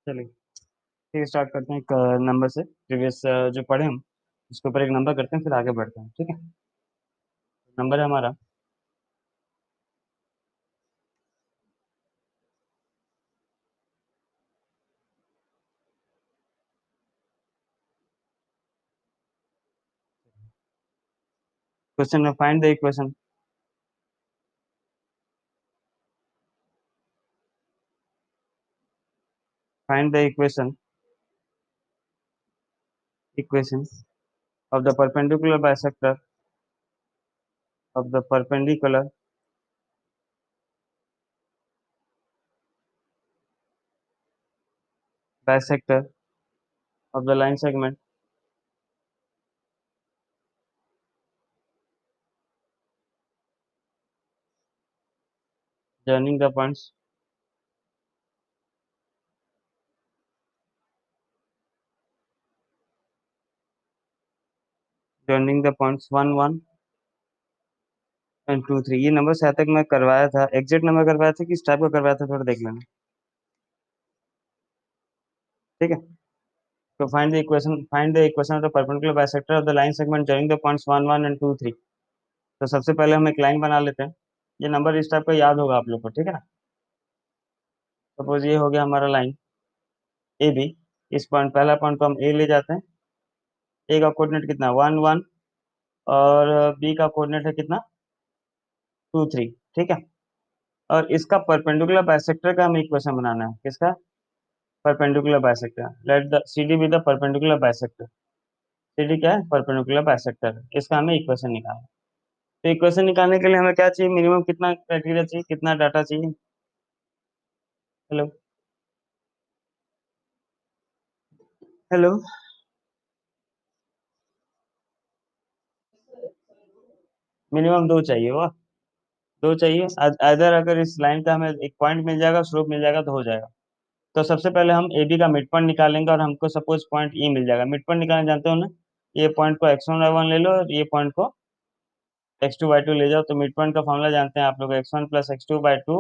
चलिए ठीक है, स्टार्ट करते हैं एक नंबर से। प्रीवियस जो पढ़े हम उसके ऊपर एक नंबर करते हैं, फिर आगे बढ़ते हैं। ठीक है, नंबर है हमारा क्वेश्चन में find the equation. Find the equation of the perpendicular bisector of the perpendicular bisector of the line segment joining the points joining the points 1 1 and 2 3। ये नंबर शायद तक मैं करवाया था, एग्जैक्ट नंबर करवाया था कि इस टाइप का करवाया था, थोड़ा देख लेना। ठीक है, तो find the equation of the perpendicular bisector of the line segment joining the points 1 1 and 2 3। तो सबसे पहले हम एक लाइन बना लेते हैं। ये नंबर इस टाइप का याद होगा आप लोग को, ठीक है ना। सपोज ये हो गया हमारा लाइन ए बी। इस पॉइंट, पहला पॉइंट को हम ए ले जाते हैं। ए का कोऑर्डिनेट कितना 1 1 और बी का कोऑर्डिनेट है कितना 2 3। ठीक है, और इसका परपेंडिकुलर बाइसेक्टर का हमें इक्वेशन बनाना है। किसका perpendicular bisector? Let the C D be the perpendicular bisector. C D क्या है? Perpendicular bisector. इसका हमें इक्वेशन निकालना है। तो इक्वेशन निकालने के लिए हमें क्या चाहिए? मिनिमम कितना क्राइटेरिया चाहिए, कितना डाटा चाहिए? Hello hello. मिनिमम दो चाहिए, वाह। दो चाहिए। अदर अगर इस लाइन का हमें एक पॉइंट मिल जाएगा, स्लोप मिल जाएगा तो हो जाएगा। तो सबसे पहले हम ए बी का मिड पॉइंट निकालेंगे और हमको सपोज पॉइंट ई मिल जाएगा। मिड पॉइंट निकालना जानते हो ना? ये पॉइंट को x1 y1 ले लो और ये पॉइंट को x2 y2 ले जाओ। तो मिड पॉइंट का फॉर्मूला जानते हैं आप लोग, x1 plus x2/2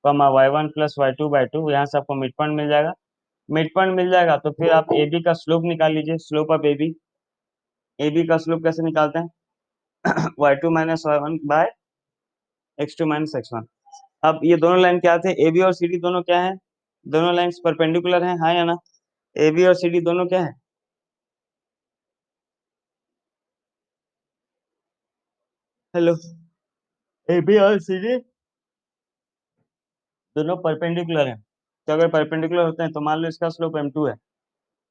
y1 plus y2/2। यहाँ से आपको मिड पॉइंट मिल जाएगा। मिड पॉइंट मिल जाएगा तो फिर आप ए बी का स्लोप निकाल लीजिए। Slope of A B. A B का स्लोप कैसे निकालते हैं? y2 - y1/x2 - x1। अब ये दोनों लाइन क्या थे? ए बी और सी डी दोनों क्या है? दोनों लाइन्स परपेंडिकुलर हैं, हाँ या ना? ए बी और सी डी दोनों क्या है? हेलो। ए बी और सी डी दोनों परपेंडिकुलर हैं। तो अगर परपेंडिकुलर होते हैं तो मान लो इसका स्लोप m2 है।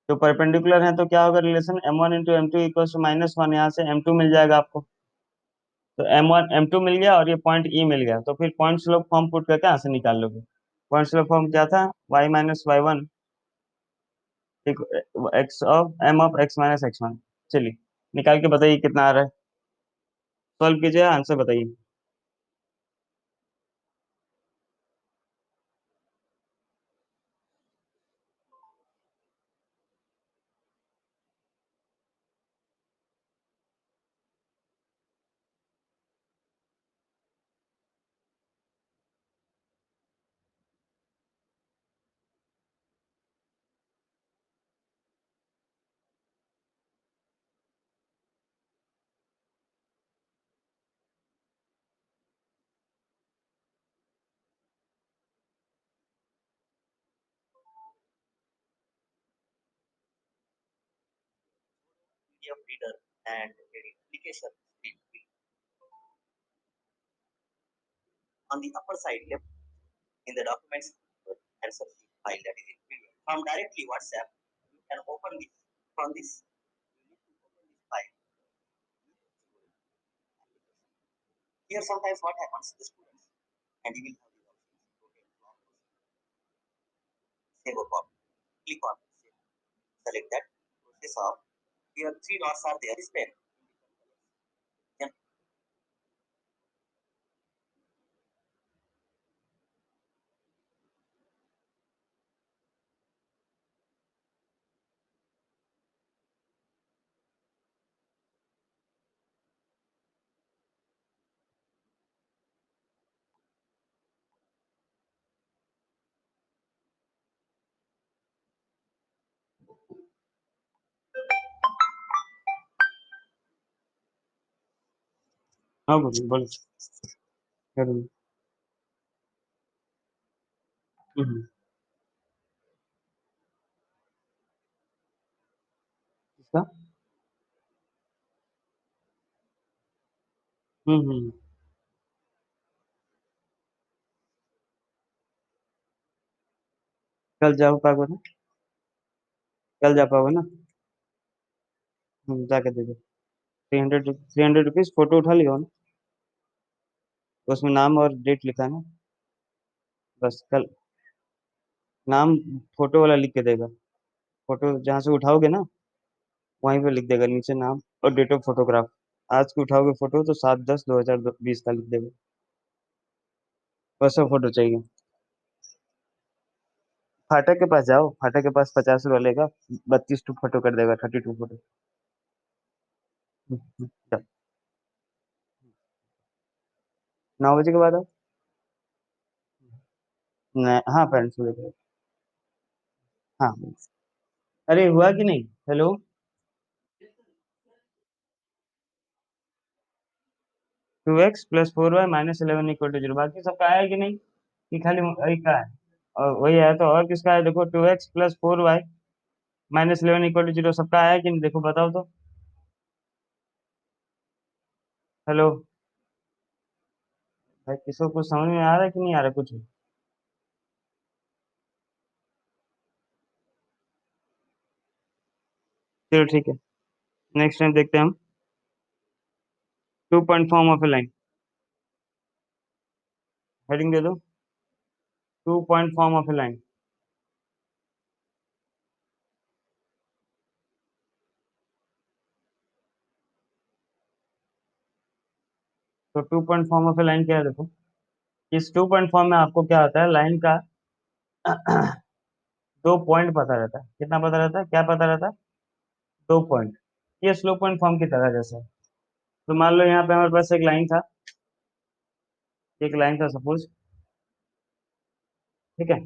तो परपेंडिकुलर है तो क्या होगा रिलेशन? m1 × m2 = -1। यहाँ से m2 मिल जाएगा आपको। तो m2 मिल गया और ये पॉइंट ई मिल गया। तो फिर पॉइंट स्लोप फॉर्म पुट करके यहाँ से निकाल लोगे। पॉइंट स्लोप फॉर्म क्या था? y - y1 x of m of x - x1। चलिए निकाल के बताइए कितना आ रहा है। सॉल्व कीजिए, आंसर बताइए। PDF reader and a application on the upper side left in the documents answer file that is in PDF. From directly WhatsApp, you can open this from this. You need to open this file. Here sometimes what happens, the students and you will have the options. Save a copy. Click on save. Select that. Process of. Here three dots are there. This pen. Then हाँ बोलिए बोलिए। जरूर। हम्म। इसका। हम्म। कल जा पाओगे ना? कल जा पाओगे ना? जाके दे दो। 300 रुपीज फोटो उठा लियो ना? उसमें नाम और डेट लिखा है ना? बस कल। नाम फोटो वाला लिख के देगा। फोटो जहाँ से उठाओगे ना, वहीं पे लिख देगा नीचे नाम और डेट ऑफ फोटोग्राफ। आज की उठाओगे फोटो तो 7/10/2020 का लिख देगा। बस वो फोटो चाहिए। फाटक के पास जाओ, फाटक के पास 50 रुपया लेगा। 32 फोटो कर देगा, 32 फोटो। चल, 9 बजे के बाद आओ। हाँ पेरेंट्स को लेकर। हाँ। अरे हुआ कि नहीं? हेलो। 2x + 4y - 11 = 0, बाकी सबका आया कि नहीं? कि खाली वही का है? और वही है तो और किसका है? देखो 2x + 4y - 11 = 0 सबका आया कि नहीं? देखो बताओ तो। हेलो। भाई किसी को कुछ समझ में आ रहा है कि नहीं आ रहा कुछ? चलो ठीक है। नेक्स्ट टाइम देखते हैं हम। 2 point form of a line. Heading दे दो। 2 point form of a line. तो 2 point form of a line क्या है देखो। इस 2 पॉइंट फॉर्म में आपको क्या होता है, लाइन का 2 पॉइंट पता रहता है। कितना पता रहता है? क्या पता रहता है? 2 पॉइंट। ये स्लो पॉइंट फॉर्म की तरह जैसा है। तो मान लो यहाँ पे हमारे पास एक लाइन था। एक लाइन था सपोज। ठीक है।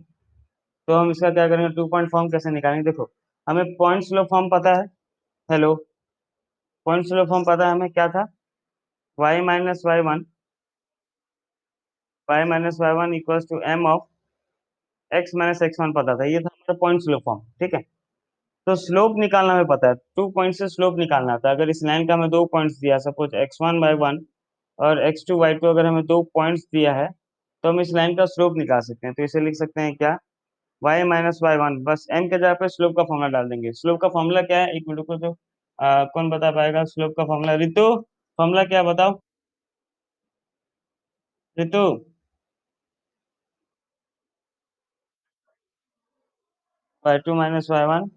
तो हम इसका क्या करेंगे? 2 पॉइंट फॉर्म कैसे निकालेंगे देखो। हमें पॉइंट स्लो फॉर्म पता है। हेलो। पॉइंट स्लो फॉर्म पता है हमें, क्या था? y - y1 पता था। ये था हमारा पॉइंट स्लो फॉर्म। ठीक है। तो स्लोप निकालना हमें पता है। 2 पॉइंट से स्लोप निकालना था। अगर इस लाइन का हमें 2 पॉइंट्स दिया, सपोज x1/1 और x2/2, अगर हमें 2 पॉइंट्स दिया है तो हम इस लाइन का स्लोप निकाल सकते हैं। तो इसे लिख सकते हैं क्या? y - y1, बस m के जगह पे स्लोप का फॉर्मूला डाल देंगे। स्लोप का फॉर्मूला क्या है? एक मिनट को तो कौन बता पाएगा स्लोप का फॉर्मूला? रितु, फॉर्मूला क्या है बताओ। Ritu. y2 - y1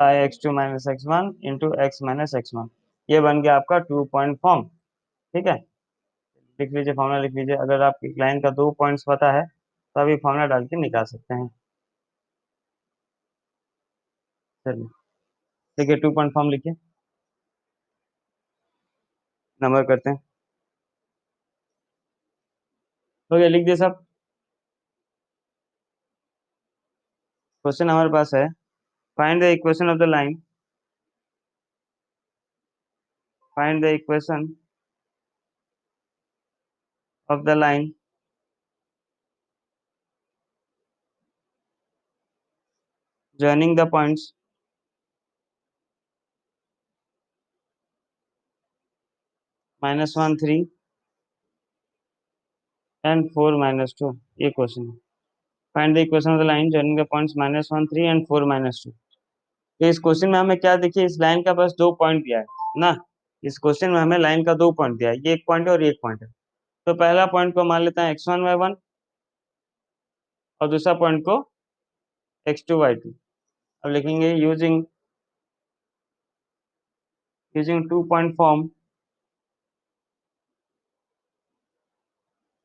by x2 - x1 into x - x1। ये बन गया आपका 2 पॉइंट फॉर्म। ठीक है। लिख लीजिए, फॉर्मूला लिख लीजिए। अगर आपकी लाइन का 2 पॉइंट्स पता है तो अभी फॉर्मूला डाल के निकाल सकते हैं। चलिए। देखिए 2 पॉइंट फॉर्म लिखिए। नंबर करते हैं। तो ये लिख दिए सब। क्वेश्चन हमारे पास है, find the equation of the line. Find the equation of the line joining the points -1 3 and 4 - 2। ये क्वेश्चन है। Find the equation of the line joining the points -1 3 and 4 - 2। तो इस क्वेश्चन में हमें क्या देखिए, इस लाइन का बस 2 पॉइंट दिया है ना। इस क्वेश्चन में हमें लाइन का 2 पॉइंट दिया है। ये एक पॉइंट है और ये एक पॉइंट है। तो पहला पॉइंट को मान लेते हैं x1/1 और दूसरा पॉइंट को x2/2। अब लिखेंगे यूजिंग 2 पॉइंट फॉर्म।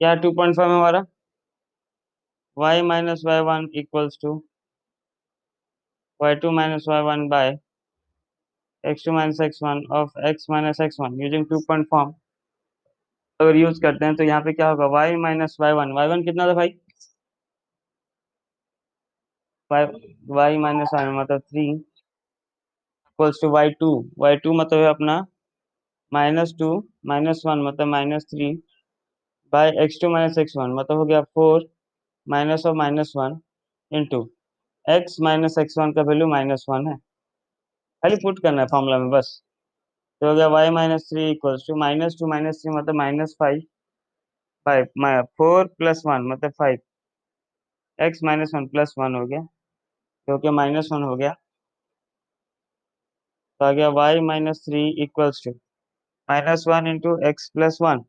क्या 2 पॉइंट फॉर्म है हमारा? y - y1 = y2 - y1 by x2 - x1 of x - x1 using 2 point form. अगर यूज करते हैं तो यहाँ पे क्या होगा? y - y1 कितना था भाई? y - y मतलब 3 इक्वल्स टू y2। y2 मतलब है अपना -2 -1 मतलब -3 बाय x2 - x1 मतलब हो गया 4 minus of -1 into x minus x1 का वैल्यू -1 है। खाली पुट करना है फॉर्मूला में बस। तो हो गया y-3 इक्वल्स टू -2 -3 मतलब -5 बाय 4 + 1 मतलब 5 x -1 +1 हो गया, तो क्या -1 हो गया, तो आ गया y-3 equals to -1 into x plus 1।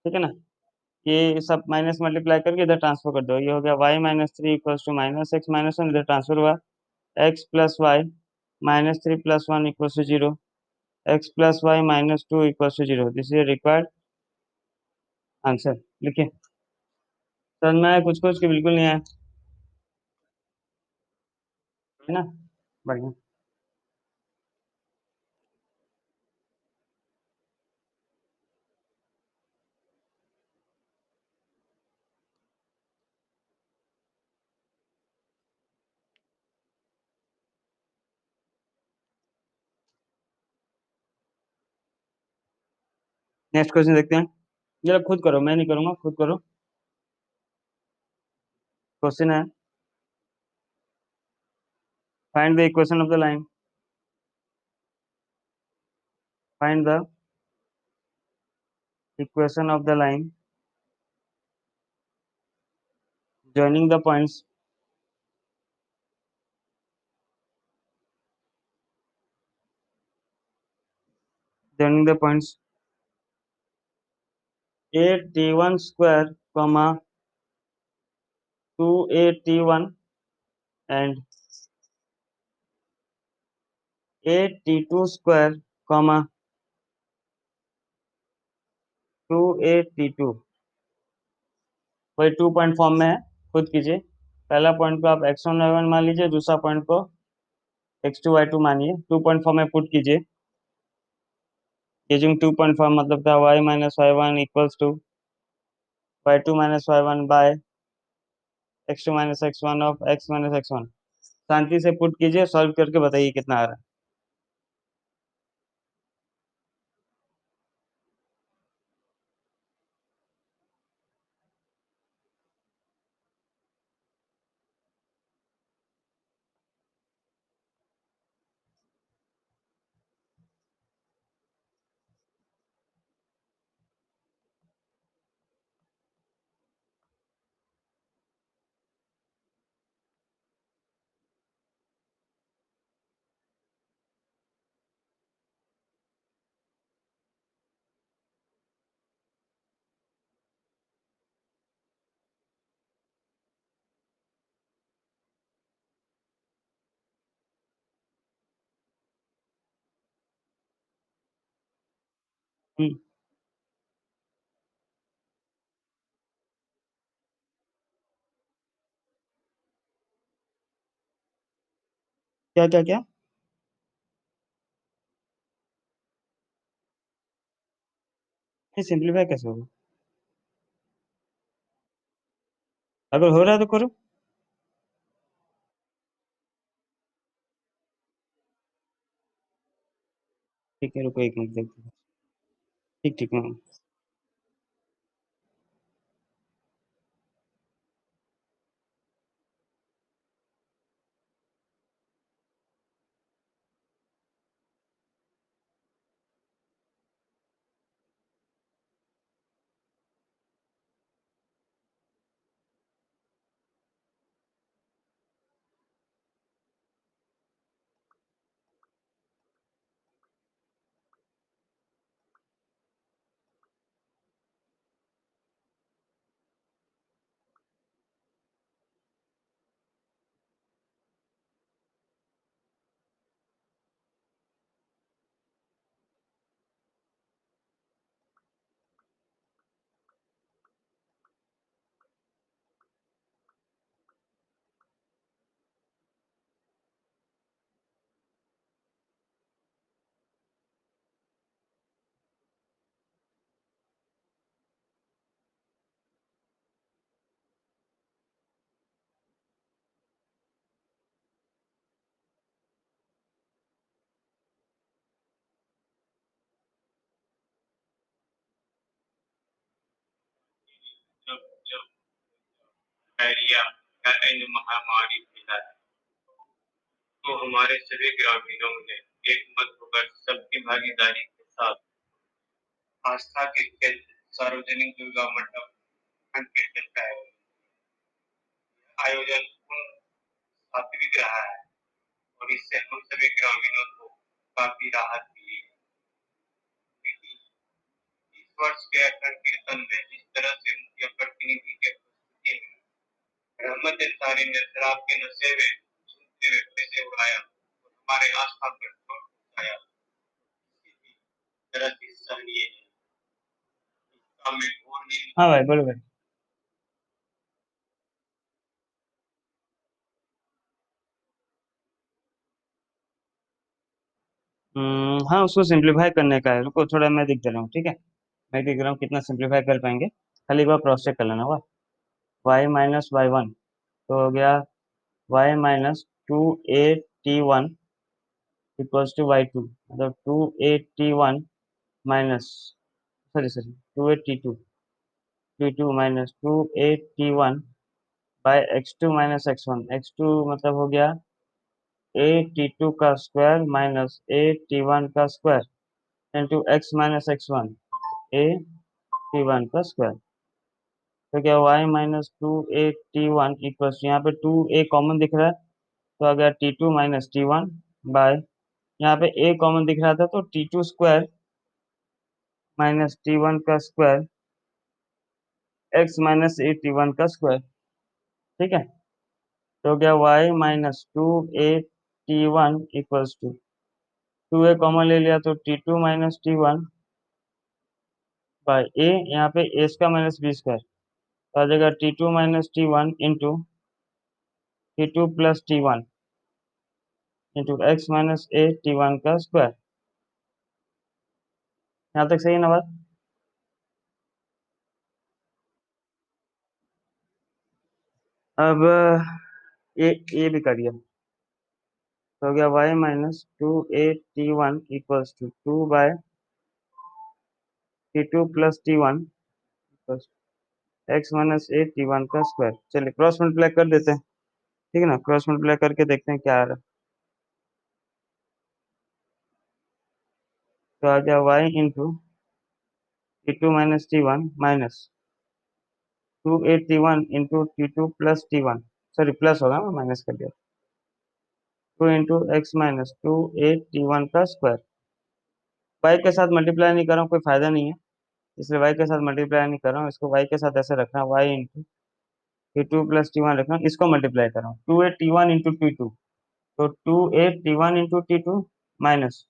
ठीक है ना, ये सब माइनस मल्टीप्लाई करके इधर ट्रांसफर कर दो, ये हो गया y-3 इक्वल्स टू -x -1 इधर ट्रांसफर हुआ x plus y -3 + 1 equals to 0, x plus y -2 equals to 0। This is required answer. लिखिए, समझ में आया कुछ कुछ कि बिल्कुल नहीं आया, है ना, बढ़िया। नेक्स्ट क्वेश्चन देखते हैं, जरा खुद करो, मैं नहीं करूंगा, खुद करो। क्वेश्चन है, find the equation of the line, find the equation of the line joining the points joining the points 8t1 square comma 2 8t1 and 8t2 square comma 2 8t2। वही 2 पॉइंट फॉर्म में है, खुद कीजिए। पहला पॉइंट को आप x1 y1 मान लीजिए, दूसरा पॉइंट को x2 y2 मानिए। 2 पॉइंट फॉर्म में पुट कीजिए। यूजिंग 2 पॉइंट फॉर्म मतलब था y-y1 equals to y2 - y1 by x2 - x1 of x - x1। शांति से पुट कीजिए, सॉल्व करके बताइए कितना आ रहा है। हम्म, क्या क्या क्या, ये सिंप्लीफाई कैसे होगा? अगर हो रहा है तो करो। ठीक है, रुको 1 मिनट देखते हैं। ठीक ठीक, हाँ। डायरिया या अन्य महामारी फैला है, तो हमारे सभी ग्रामीणों ने एक मत होकर सबकी भागीदारी के साथ आस्था के केंद्र सार्वजनिक दुर्गा मंडप कीर्तन का आयोजन सात्विक रहा है और इससे हम सभी ग्रामीणों को काफी राहत मिली है। इस वर्ष के अखंड कीर्तन में जिस तरह से मुख्य प्रतिनिधि के उपस्थिति में रहमत अंसारी ने शराब के नशे में सुनते हुए पैसे उड़ाया और हमारे आस्था पर चोट पहुंचाया, किसी तरह की सहनीय है। इसका मैं घोर निंदा। हाँ भाई बोलो भाई। हाँ उसको सिंप्लीफाई करने का है, रुको थोड़ा मैं दिख दे रहा हूँ, ठीक है। मैं देख रहा हूँ कितना सिंप्लीफाई कर पाएंगे, खाली एक बार क्रॉस चेक कर लेना हुआ। y-y1 तो हो गया y-2a t1 equals to y2, मतलब 2a t1 minus, sorry sorry 2a t2 minus 2a t1 by x2 minus x1, x2 मतलब हो गया a t2 का स्क्वायर माइनस a t1 का square into x minus x1 a t1 का square. तो क्या y-2a t1 equals, यहाँ पे 2a कॉमन दिख रहा है तो आ गया t2 माइनस t1 बाय, यहाँ पे a कॉमन दिख रहा था तो t2 स्क्वायर माइनस t1 का square x minus a t1 का स्क्वायर, ठीक है। तो क्या y-2a t1 equals to 2a common ले लिया तो t2 minus t1 bye a, यहाँ पे a का माइनस b स्क्वायर तो आ जाएगा t2 minus t1 into t2 plus t1 into x minus a t1 का स्क्वायर। यहाँ तक सही है ना बात। अब ये भी करिए, तो हो गया y-2a t1 equals to 2 by t2 plus t1 x minus a t1 का स्क्वायर। चलिए क्रॉस मल्टीप्लाई कर देते हैं, ठीक है ना, क्रॉस मल्टीप्लाई करके देखते हैं क्या आ रहा है। तो आ गया y into t2 minus t1 minus 2a t1 into t2 plus t1, sorry plus होगा, मैं माइनस कर दिया, 2 into x minus 2a t1 का स्क्वायर। y के साथ मल्टीप्लाई नहीं कर रहा हूँ, कोई फायदा नहीं है, इसलिए y के साथ मल्टीप्लाई नहीं कर रहा हूँ, इसको y के साथ ऐसे रखना, y into t2 plus t1 रखना, इसको मल्टीप्लाई कर रहा हूँ 2a t1 इंटू t2, तो 2a t1 into t2 minus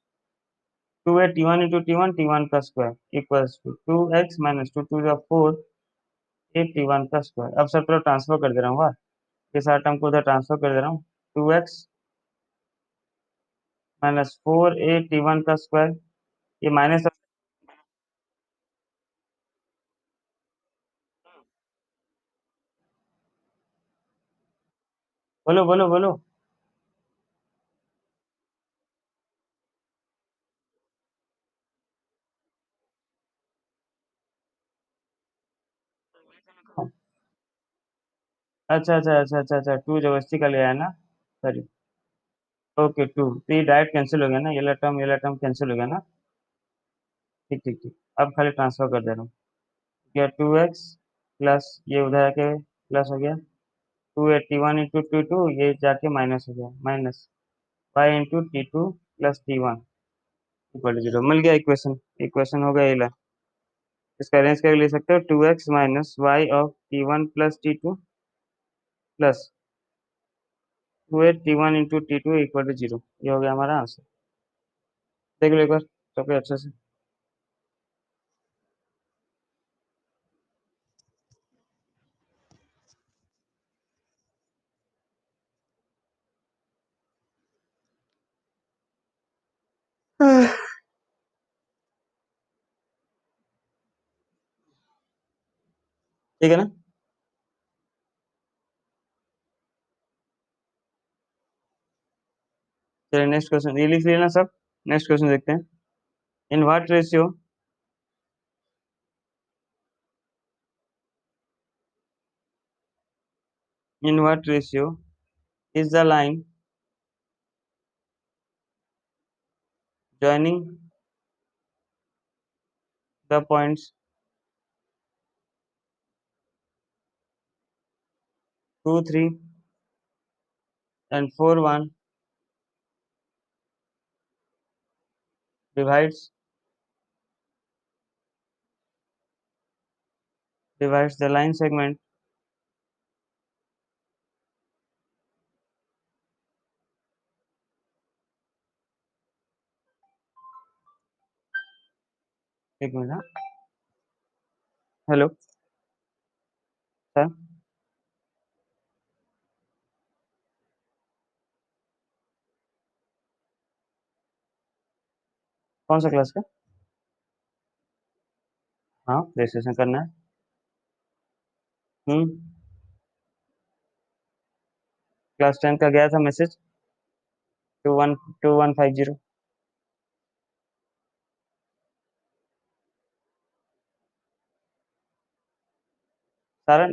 2a t1 into t1 का square equals to 2x minus 2 to 4 a t1 का स्क्वायर। अब सब तरफ ट्रांसफर कर दे रहा हूँ, ये सारा टर्म को उधर ट्रांसफर कर दे रहा हूँ, 2x माइनस 4a t1 का स्क्वायर, ये माइनस, बोलो बोलो बोलो। अच्छा अच्छा अच्छा अच्छा अच्छा, टू जबरदस्ती का ले आया ना, सॉरी। ओके टू, तो ये डायरेक्ट कैंसिल हो गया ना, ये वाला टर्म कैंसिल हो गया ना, ठीक ठीक ठीक। अब खाली ट्रांसफर कर दे रहा हूँ, क्या 2x प्लस ये उधर आके प्लस हो गया 2a t1 इंटू t2, ये जाके माइनस हो गया, minus y into t2 plus t1 equal to 0, मिल गया इक्वेशन, इक्वेशन हो गया ये ला। इसका अरेंज करके ले सकते हो 2x minus y of t1 plus t2 plus 2a t1 into t2 equal to 0, ये हो गया हमारा आंसर। देख लो एक बार सबके अच्छे से। ठीक है ना। चलिए नेक्स्ट क्वेश्चन, ये लिख लिया ना सब, नेक्स्ट क्वेश्चन देखते हैं। In what ratio, in what ratio is the line joining the points 2, 3 and 4, 1 divides the line segment एक मिनट हाँ। हेलो सर, कौन सा क्लास का? हाँ, रजिस्ट्रेशन करना है। क्लास 10 का गया था मैसेज 212150। सारा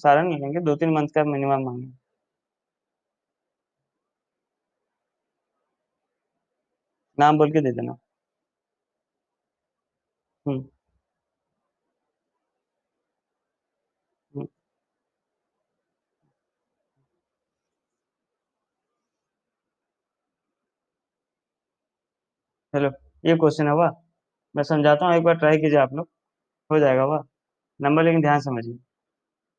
सारा नहीं लेंगे, 2-3 मंथ का मिनिमम मांगे। नाम बोल के दे देना। हम्म हम्म, हेलो, ये क्वेश्चन है वाह। मैं समझाता हूँ, एक बार ट्राई कीजिए आप लोग, हो जाएगा वाह। नंबर लेकिन ध्यान समझिए।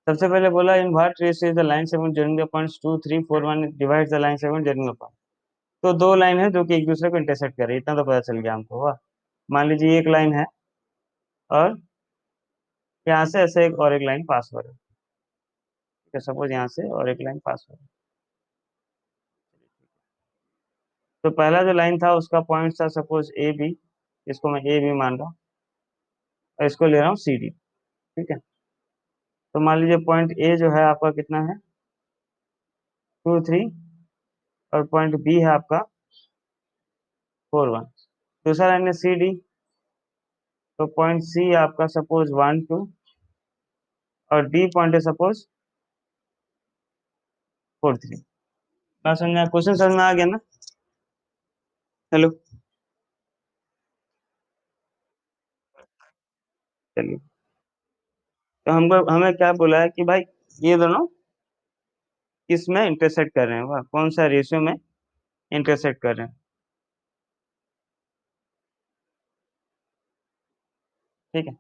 सबसे पहले बोला in what ratio is the line segment joining the points 2, 3, 4, 1 divides the line segment joining the point। तो दो लाइन है जो कि एक दूसरे को इंटरसेक्ट कर रही है, इतना तो पता चल गया हमको वाह। मान लीजिए एक लाइन है और यहाँ से ऐसे एक और एक लाइन पास हो रही है, ठीक है, सपोज यहाँ से और एक लाइन पास हो रही है। तो पहला जो लाइन था उसका पॉइंट था सपोज ए बी, इसको मैं ए बी मान रहा हूँ और इसको ले रहा हूँ सी डी, ठीक है। तो मान लीजिए पॉइंट ए जो है आपका कितना है 2, 3 और पॉइंट बी है आपका 4, 1। दूसरा लाइन है सी डी, तो पॉइंट सी आपका सपोज 1, 2 और डी पॉइंट है सपोज 4, 3। बात समझ में क्वेश्चन समझ में आ गया ना? हेलो, चलिए। तो हमको हमें क्या बोला है कि भाई ये दोनों किसमें इंटरसेक्ट कर रहे हैं, वाह, कौन सा रेशियो में इंटरसेक्ट कर रहे हैं, ठीक है।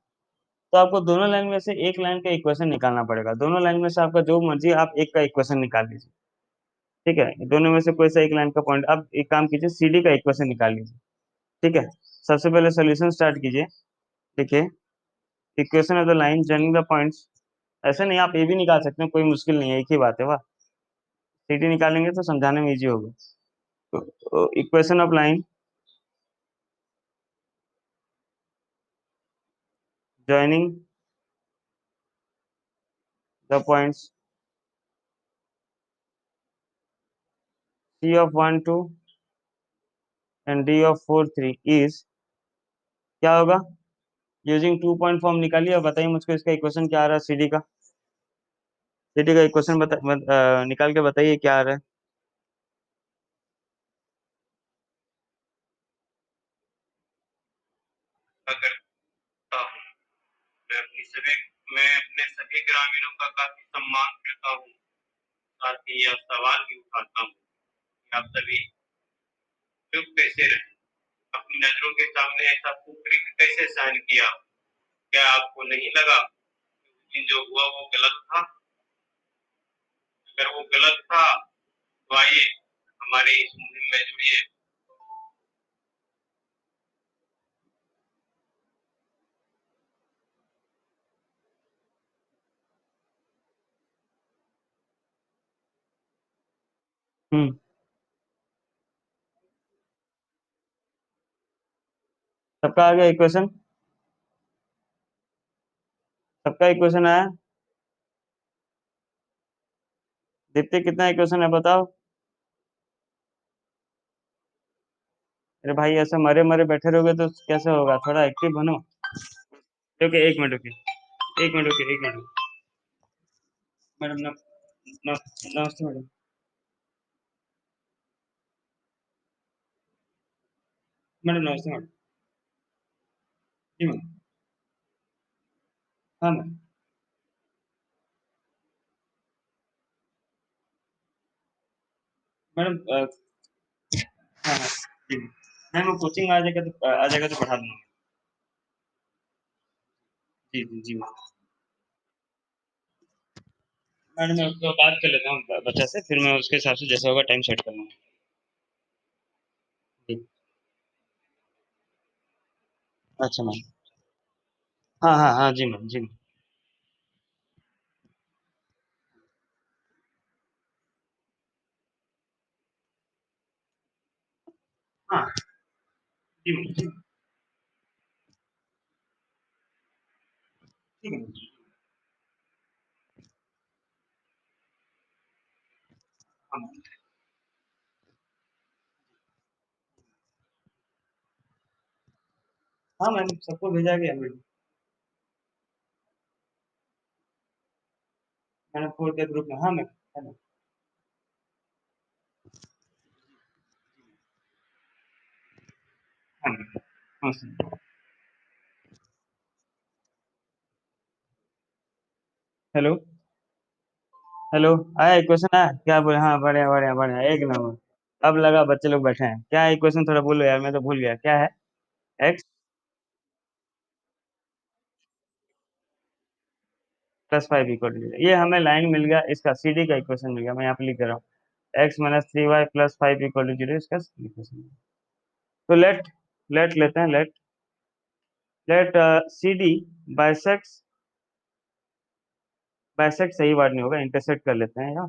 तो आपको दोनों लाइन में से एक लाइन का इक्वेशन निकालना पड़ेगा। दोनों लाइन में से आपका जो मर्जी आप एक का इक्वेशन निकाल लीजिए, ठीक है। दोनों में से कोई सा एक लाइन का पॉइंट, आप एक काम कीजिए सीडी का इक्वेशन निकाल लीजिए, ठीक है। सबसे पहले सोल्यूशन स्टार्ट कीजिए, देखिए equation of the line joining the points. ऐसे नहीं, आप ये भी निकाल सकते हैं, कोई मुश्किल नहीं है, एक ही बात है वाह। सीडी निकालेंगे तो समझाने में इजी होगा। तो equation of line joining the points C of 1, 2 and D of 4, 3 is, क्या होगा? यूजिंग 2 पॉइंट फॉर्म निकालिए और बताइए मुझको इसका इक्वेशन क्या आ रहा है सीडी का। सीडी का इक्वेशन निकाल के बताइए क्या आ रहा है। अगर मैं अपनी सभी मैं अपने सभी ग्रामीणों का काफी सम्मान करता हूँ, साथ ही यह सवाल भी उठाता हूँ कि आप सभी चुप कैसे रहे, अपनी नजरों के सामने ऐसा कुकृत्य कैसे सहन किया? क्या आपको नहीं लगा कि उस दिन जो हुआ वो गलत था? अगर वो गलत था तो आइए हमारे इस मुहिम में जुड़िए। हम्म सबका आ गया इक्वेशन? सबका इक्वेशन आया? दीप्ति कितना इक्वेशन है बताओ? अरे भाई ऐसे मरे मरे बैठे रहोगे तो कैसे होगा, थोड़ा एक्टिव बनो। ओके, एक मिनट रुकिए, एक मिनट रुकिए, एक मिनट मैडम ना। नमस्ते मैडम। मैडम नमस्ते मैडम। जी मैम। हाँ मैम। मैडम हाँ हाँ जी मैम, वो कोचिंग आ जाएगा तो पढ़ा दूंगा। जी जी जी मैम। मैडम मैं उसको बात कर लेता हूँ बच्चा से, फिर मैं उसके हिसाब से जैसा होगा टाइम सेट कर लूँगा। जी। अच्छा मैम। हाँ हाँ हाँ जी मैम, जी मैम। हाँ जी मैम, जी ठीक है मैम। हाँ मैम। हाँ मैम, सबको भेजा गया मैडम। मैंने 4 के ग्रुप में, हाँ मैम, है मैम। हाँ मैम। हाँ सर। हेलो। हेलो। आया इक्वेशन आया, क्या बोले? हाँ बढ़िया बढ़िया बढ़िया, एक नंबर। अब लगा बच्चे लोग बैठे हैं। क्या है इक्वेशन, थोड़ा बोलो यार, मैं तो भूल गया, क्या है? एक्स प्लस 5 इक्वल टू, ये हमें लाइन मिल गया, इसका CD का इक्वेशन मिल गया, मैं यहाँ पे लिख दे रहा हूँ। X minus 3y plus 5 equal to 0, इसका इक्वेशन। तो लेट लेट लेते हैं, लेट CD बाइसेक्स, बाइसेक्ट सही वर्ड नहीं होगा, इंटरसेक्ट कर लेते हैं यार।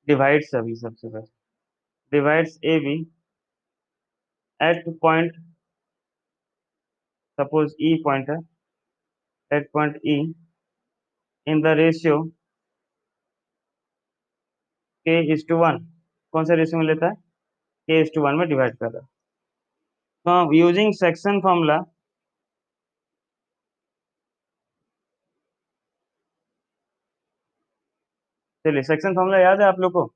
डिवाइड्स, अभी सबसे best, divides AB at point, suppose E point है, at point E in the ratio K:1। कौन सा रेशियो में लेता है? K:1 में डिवाइड कर रहा है। तो यूजिंग सेक्शन फॉर्मूला, चलिए सेक्शन फॉर्मूला याद है आप लोग को?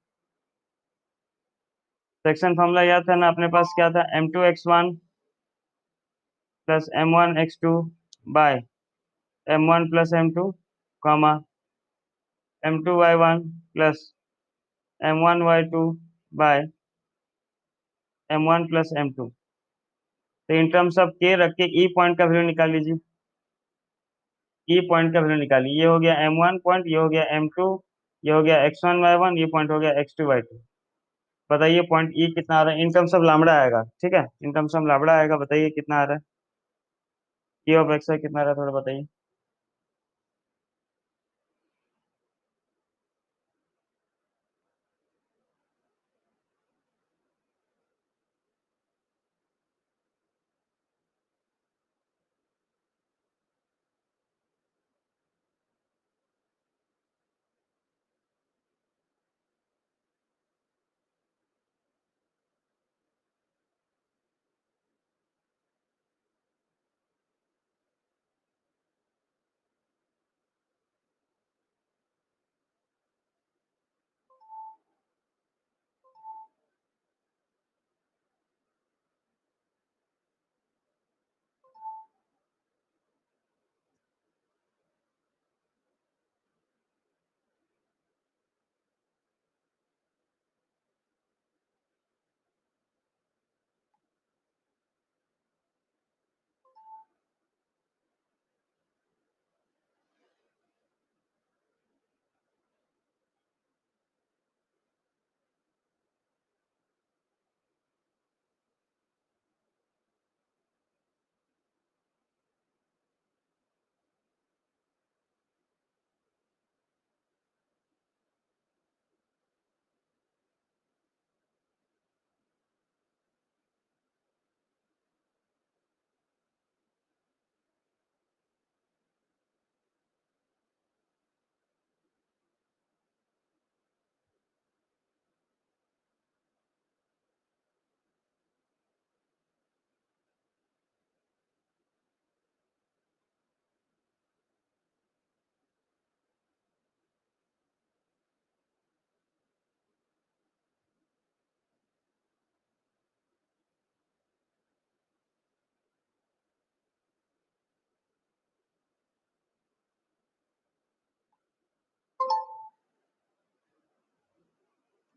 सेक्शन फॉर्मूला याद था ना अपने पास? क्या था? M2x1 plus M1x2 by M1 plus M2, comma M2y1 plus M1y2 by M1 plus M2। तो इन टर्म्स ऑफ K रख के E पॉइंट का वैल्यू निकाल लीजिए। E पॉइंट का वैल्यू निकालिए, ये हो गया M1 पॉइंट, ये हो गया M2, ये हो गया x1y1, ये पॉइंट हो गया x2y2। बताइए पॉइंट E कितना आ रहा है? इन टर्म्स ऑफ लैम्बडा आएगा, ठीक है, इन टर्म्स ऑफ लैम्बडा आएगा। बताइए कितना आ रहा है? E ऑफ x कितना आ रहा है, थोड़ा बताइए।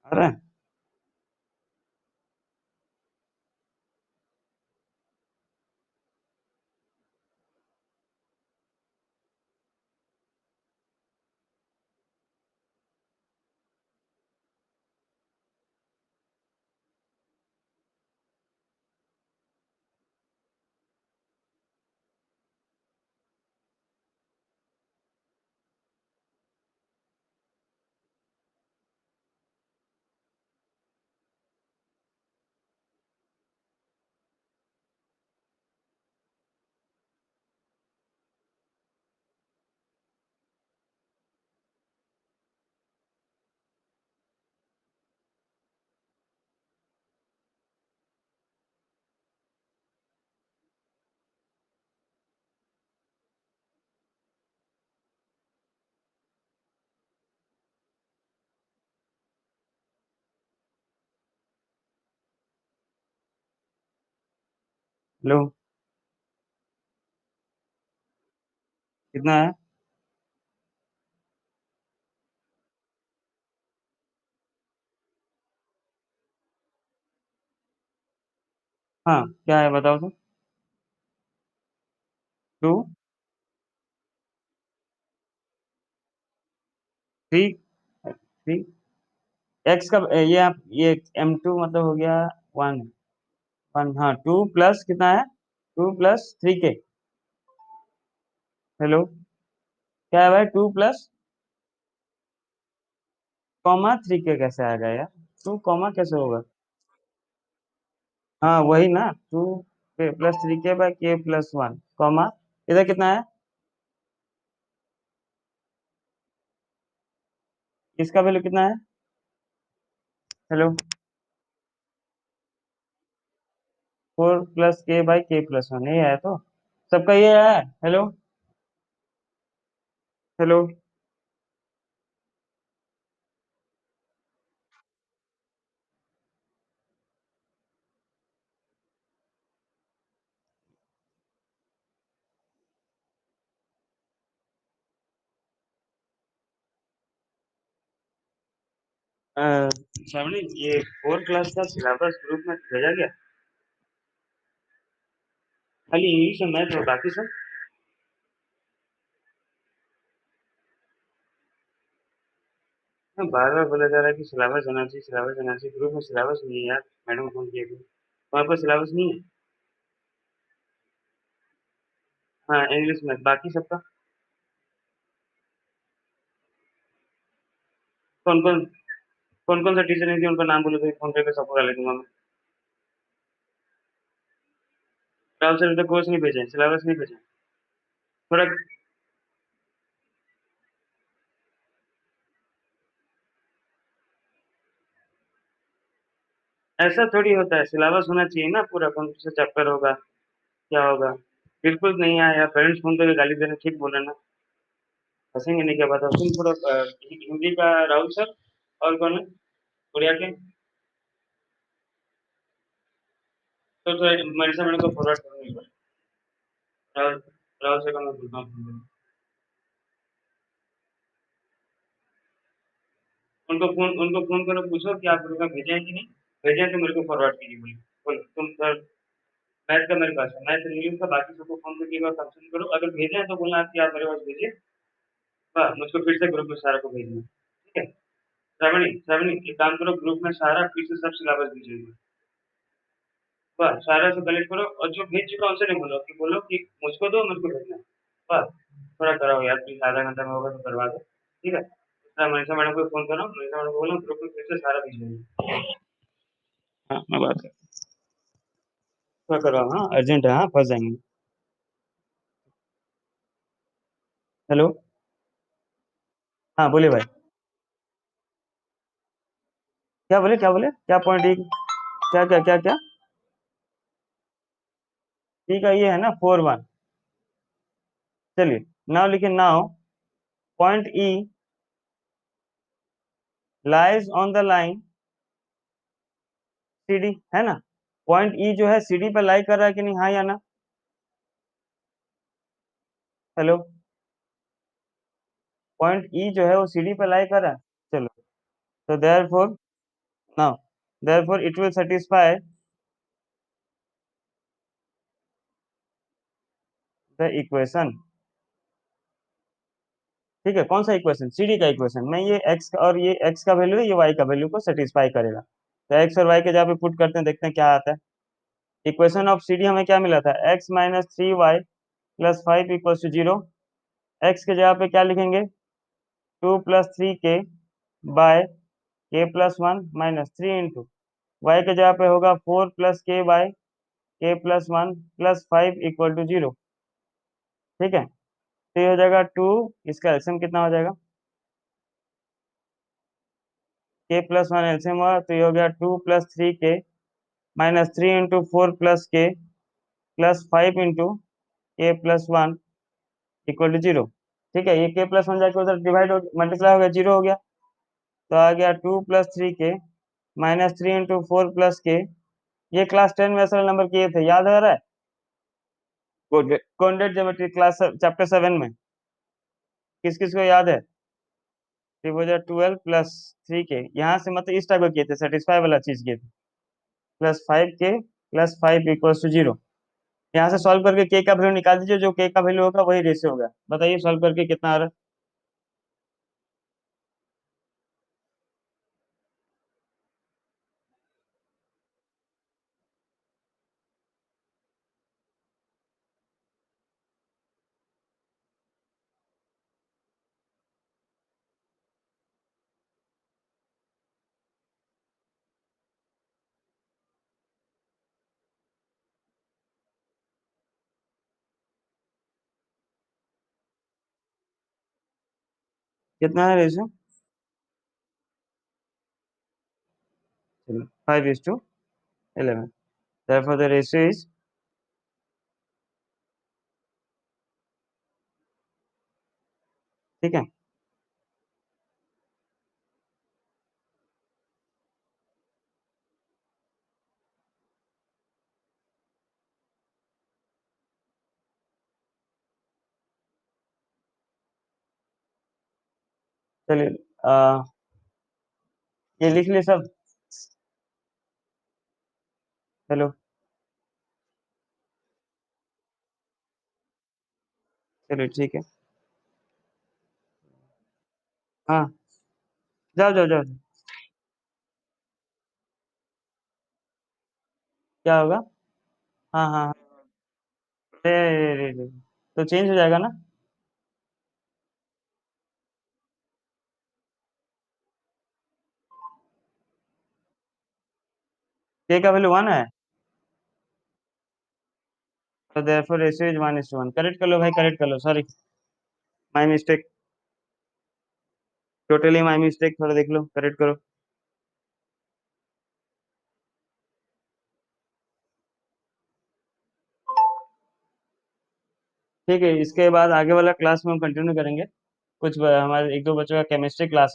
आ रहा है? लो, कितना है? हाँ, क्या है बताओ तो। 2, 3, 3 एक्स का ये आप ये M2 मतलब हो गया 1, 1, हाँ 2 प्लस कितना है? 2 प्लस 3 के। हेलो, क्या है भाई? 2 प्लस कॉमा 3 के कैसे आ गया यार? 2 कॉमा कैसे होगा? हाँ वही ना, 2 प्लस 3 के/k+1 कॉमा, इधर कितना है? इसका वैल्यू कितना है? हेलो, 4 प्लस k/k+1 ये है तो सबका ये है। हेलो, हेलो, श्रावणी, ये 4 क्लास का सिलेबस ग्रुप में भेजा गया? खाली इंग्लिश और मैथ और बाकी सब? हाँ, बार बार बोला जा रहा है कि सिलेबस होना चाहिए, सिलेबस होना चाहिए, ग्रुप में सिलेबस नहीं है यार। मैडम फोन किए थे, वहाँ पर सिलेबस नहीं है। हाँ, इंग्लिश मैथ बाकी सबका। कौन कौन कौन कौन सा टीचर नहीं थी, उनका नाम बोलो तो फोन पे सबको डाल दूंगा मैं। राहुल सर तो कोर्स नहीं भेजे, सिलेबस नहीं भेजे। थोड़ा ऐसा थोड़ी होता है, सिलेबस होना चाहिए ना पूरा, कौन सा चैप्टर होगा, क्या होगा। बिल्कुल नहीं आया यार, पेरेंट्स फोन करके गाली देना ठीक बोला ना। हंसेंगे नहीं, क्या बताओ तुम थोड़ा हिंदी का राहुल सर, और कौन है उड़िया के, तो थोड़ा मनीषा मैडम को फॉरवर्ड करूंगा एक बार। राहुल राहुल सर का मैं बोलता हूँ। उनको फोन करो, पूछो कि आप ग्रुप में भेजे हैं कि नहीं। भेजे हैं तो मेरे को फॉरवर्ड कीजिए, बोलिए। बोलो तुम सर, मैथ का मेरे पास है, मैथ इंग्लिश का बाकी सबको फोन करके एक बार कंफर्म करो, अगर भेजे हैं तो बोलना कि आप मेरे पास भेजिए। हाँ, मुझको फिर से ग्रुप में सारा को भेजना, ठीक है? श्रावणी, श्रावणी एक काम करो, ग्रुप में सारा फिर से सब सिलेबस भेजिए। बस सारा से कलेक्ट करो, और जो भेज चुका उनसे नहीं बोलो, कि बोलो कि मुझको दो, मुझको भेजना है। बस थोड़ा कराओ यार प्लीज, आधा घंटा में होगा तो करवा दो, ठीक है? मनीषा मैडम को फोन करो, मनीषा मैडम को बोलो ग्रुप में फिर से सारा भेज देंगे। हाँ, मैं बात कर, थोड़ा करवाओ, हाँ अर्जेंट है, हाँ फंस जाएंगे। हेलो, हाँ बोलिए भाई। क्या बोले, क्या बोले, क्या पॉइंट? क्या क्या क्या क्या? ठीक है, ये है ना 4, 1। चलिए, नाउ लिखिए, now point E lies on the line CD, है ना? पॉइंट ई जो है CD पे लाई कर रहा है कि नहीं, हाँ या ना? हेलो, पॉइंट ई जो है वो CD पे लाई कर रहा है। चलो, तो therefore Now, therefore, it will satisfy the equation. ठीक है, कौन सा इक्वेशन? CD का इक्वेशन में ये x और ये x का वैल्यू है, ये y का वैल्यू को सेटिस्फाई करेगा। तो x और y के जहाँ पे पुट करते हैं, देखते हैं क्या आता है। इक्वेशन ऑफ CD हमें क्या मिला था? x minus 3y plus 5 equal to 0। x के जगह पे क्या लिखेंगे? 2 plus 3k by k plus 1 minus 3 into y के जगह पे होगा 4 plus k by k plus 1 plus 5 equal to 0। ठीक है, तो ये हो जाएगा 2, इसका एलसीएम कितना हो जाएगा? k प्लस 1 एलसीएम हुआ तो ये हो गया 2 plus 3k minus 3 into 4 plus k plus 5 into k plus 1 equal to 0। ठीक है, ये k प्लस 1 जाके उधर डिवाइड हो मल्टीप्लाई हो गया, 0 हो गया। तो आ गया 2 plus 3k minus 3 into 4 plus k। ये क्लास 10 में असल नंबर किए थे, याद आ रहा है? कोऑर्डिनेट ज्योमेट्री क्लास चैप्टर 7 में किस किस को याद है? त्रिभुजा 12 प्लस 3k, यहाँ से मतलब इस टाइप का किए थे, सेटिस्फाई वाला चीज किए थे। Plus 5k plus 5 equals to 0। यहाँ से सॉल्व करके k का वैल्यू निकाल दीजिए, जो k का वैल्यू होगा वही रेशियो होगा। बताइए सॉल्व करके कितना आ रहा है? कितना है ratio? 5:11। therefore the ratio is, ठीक है। चलिए, ये लिख लिए सब? हेलो, चलिए ठीक है। हाँ, जाओ जाओ जाओ। क्या होगा? हाँ हाँ हाँ। रे, तो चेंज हो जाएगा ना? k का वैल्यू 1 है, तो therefore रेशियो इज 1:1। करेक्ट कर लो भाई, करेक्ट कर लो, sorry, my mistake, totally my mistake, थोड़ा देख लो, करेक्ट करो। ठीक है, इसके बाद आगे वाला क्लास में हम कंटिन्यू करेंगे। कुछ हमारे एक दो बच्चों का केमिस्ट्री क्लास